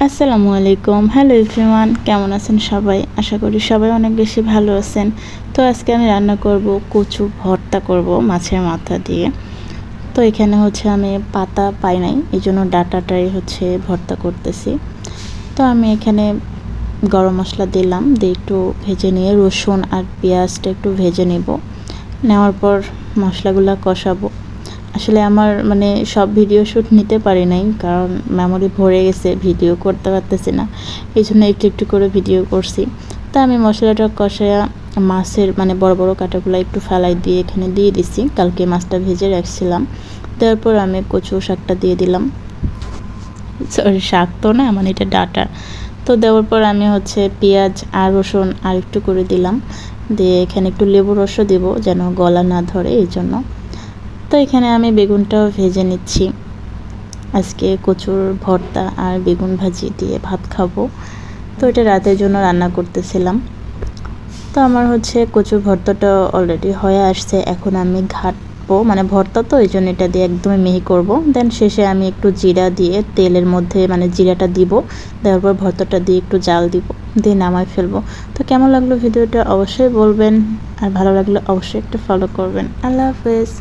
আসসালামু আলাইকুম। Hello everyone, কেমন আছেন সবাই? আশা করি সবাই অনেক বেশি ভালো আছেন। তো আজকে আমি রান্না করব কচু ভর্তা করব মাছের মাথা দিয়ে। তো এখানে হচ্ছে আমি পাতা পাই নাই, এই জন্য ডাঁটাটাই হচ্ছে ভর্তা করতেছি। তো আমি এখানে গরম মশলা দিলাম, দিয়ে একটু ভেজে নিয়ে রসুন আর পেঁয়াজটা একটু ভেজে নেব। নেওয়ার পর মশলাগুলো কষাবো। আসলে আমার সব ভিডিও শ্যুট নিতে পারি নাই, কারণ মেমোরি ভরে গেছে, ভিডিও করতে পারতেছি না। এই জন্য একটু একটু করে ভিডিও করছি। তা আমি মশলাটা কষায়া মাছের বড় বড় কাঁটাগুলো একটু ফেলাই দিয়ে এখানে দিয়ে দিছি। কালকে মাছটা ভেজে রাখছিলাম। তারপর আমি কচু শাকটা দিয়ে দিলাম। সরি, শাক তো না, এটা ডাঁটা। তো দেওয়ার পর আমি হচ্ছে পেঁয়াজ আর রসুন আর একটু করে দিলাম, দিয়ে এখানে একটু লেবু রসও দেবো যেন গলা না ধরে, এই জন্য। তো এখানে আমি বেগুনটাও ভেজে নিচ্ছি। আজকে কচুর ভর্তা আর বেগুন ভাজি দিয়ে ভাত খাবো। তো এটা রাতের জন্য রান্না করতেছিলাম। তো আমার হচ্ছে কচুর ভর্তাটা অলরেডি হয়ে আসছে। এখন আমি ঘাটবো, ভর্তা তো এই জন্য এটা দিয়ে একদমই মিহি করব। দেন শেষে আমি একটু জিরা দিয়ে তেলের মধ্যে জিরাটা দিব, দেওয়ার পর ভর্তাটা দিয়ে একটু জাল দিব, দিয়ে নামাই ফেলবো। তো কেমন লাগলো ভিডিওটা অবশ্যই বলবেন, আর ভালো লাগলে অবশ্যই একটু ফলো করবেন। আল্লাহ হাফেজ।